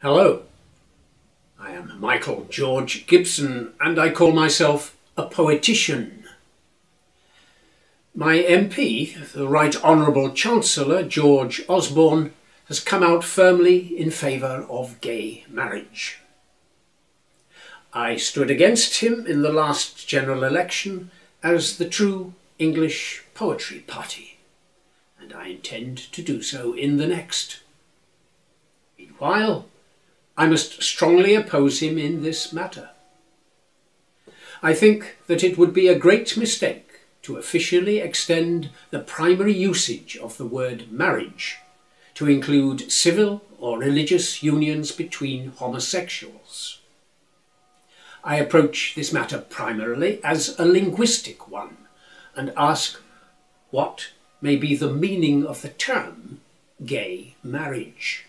Hello, I am Michael George Gibson and I call myself a poetician. My MP, the Right Honourable Chancellor George Osborne, has come out firmly in favour of gay marriage. I stood against him in the last general election as the true English Poetry Party, and I intend to do so in the next. Meanwhile, I must strongly oppose him in this matter. I think that it would be a great mistake to officially extend the primary usage of the word marriage to include civil or religious unions between homosexuals. I approach this matter primarily as a linguistic one and ask what may be the meaning of the term gay marriage.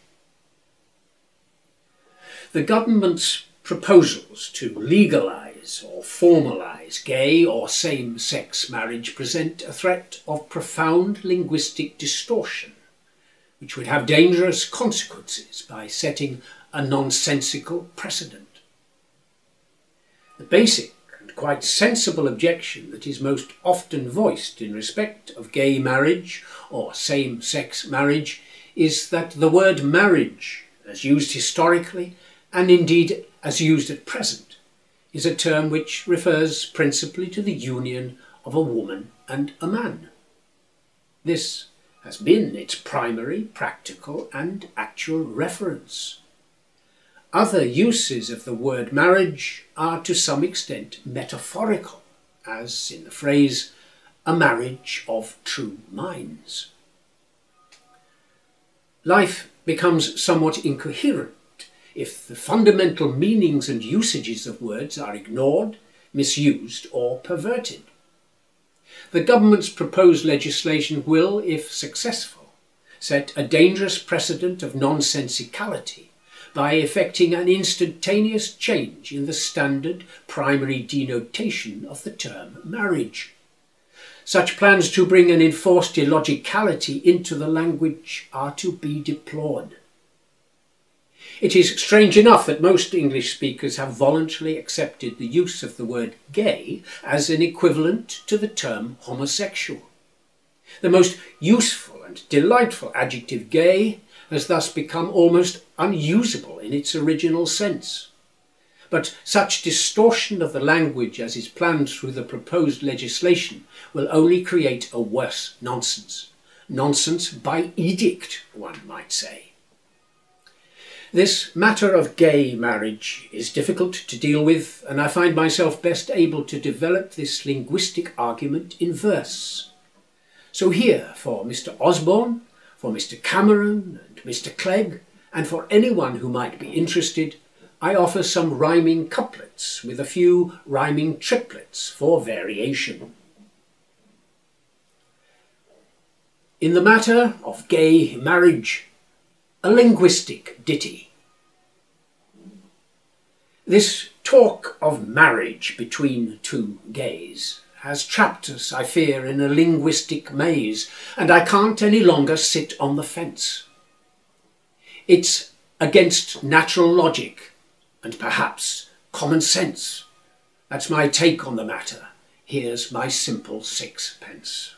The government's proposals to legalise or formalise gay or same-sex marriage present a threat of profound linguistic distortion, which would have dangerous consequences by setting a nonsensical precedent. The basic and quite sensible objection that is most often voiced in respect of gay marriage or same-sex marriage is that the word marriage, as used historically, and indeed as used at present, is a term which refers principally to the union of a woman and a man. This has been its primary, practical and actual reference. Other uses of the word marriage are to some extent metaphorical, as in the phrase, a marriage of true minds. Life becomes somewhat incoherent if the fundamental meanings and usages of words are ignored, misused or perverted. The government's proposed legislation will, if successful, set a dangerous precedent of nonsensicality by effecting an instantaneous change in the standard primary denotation of the term marriage. Such plans to bring an enforced illogicality into the language are to be deplored. It is strange enough that most English speakers have voluntarily accepted the use of the word gay as an equivalent to the term homosexual. The most useful and delightful adjective gay has thus become almost unusable in its original sense. But such distortion of the language as is planned through the proposed legislation will only create a worse nonsense. Nonsense by edict, one might say. This matter of gay marriage is difficult to deal with, and I find myself best able to develop this linguistic argument in verse. So here, for Mr. Osborne, for Mr. Cameron and Mr. Clegg, and for anyone who might be interested, I offer some rhyming couplets with a few rhyming triplets for variation. In the matter of gay marriage, a linguistic ditty. This talk of marriage between two gays has trapped us, I fear, in a linguistic maze, and I can't any longer sit on the fence. It's against natural logic and perhaps common sense. That's my take on the matter. Here's my simple sixpence.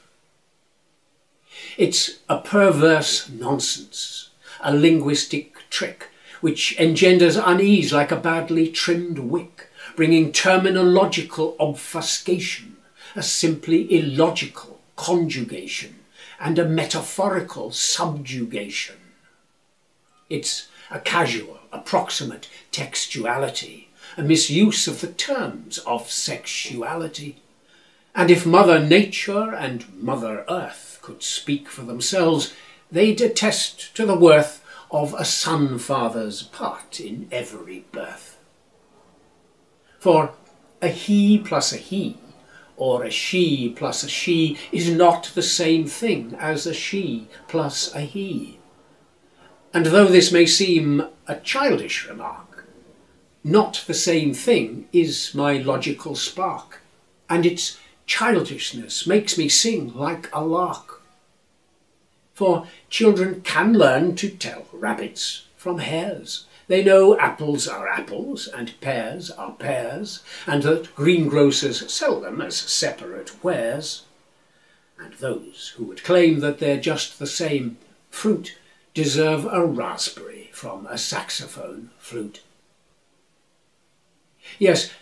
It's a perverse nonsense, a linguistic trick, which engenders unease like a badly trimmed wick, bringing terminological obfuscation, a simply illogical conjugation, and a metaphorical subjugation. It's a casual, approximate textuality, a misuse of the terms of sexuality. And if Mother Nature and Mother Earth could speak for themselves, they'd attest to the worth of a son-father's part in every birth. For a he plus a he, or a she plus a she, is not the same thing as a she plus a he. And though this may seem a childish remark, not the same thing is my logical spark, and its childishness makes me sing like a lark. For children can learn to tell rabbits from hares. They know apples are apples and pears are pears, and that greengrocers sell them as separate wares. And those who would claim that they're just the same fruit deserve a raspberry from a saxophone flute. Yes,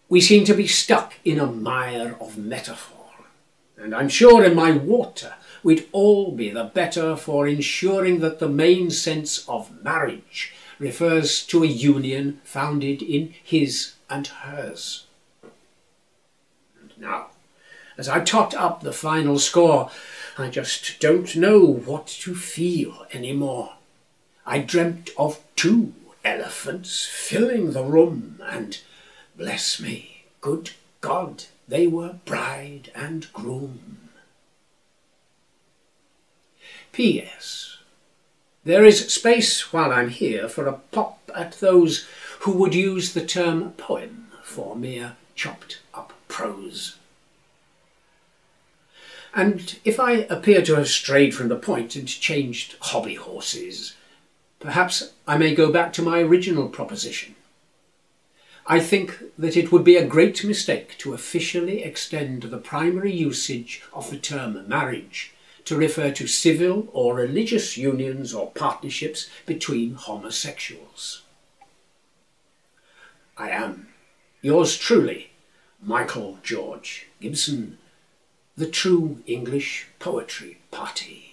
we seem to be stuck in a mire of metaphor, and I'm sure in my water we'd all be the better for ensuring that the main sense of marriage refers to a union founded in his and hers. And now, as I tot up the final score, I just don't know what to feel anymore. I dreamt of 2 elephants filling the room, and bless me, good God, they were bride and groom. P.S. There is space while I'm here for a pop at those who would use the term poem for mere chopped up prose. And if I appear to have strayed from the point and changed hobby horses, perhaps I may go back to my original proposition. I think that it would be a great mistake to officially extend the primary usage of the term marriage to refer to civil or religious unions or partnerships between homosexuals. I am, yours truly, Michael George Gibson, the True English Poetry Party.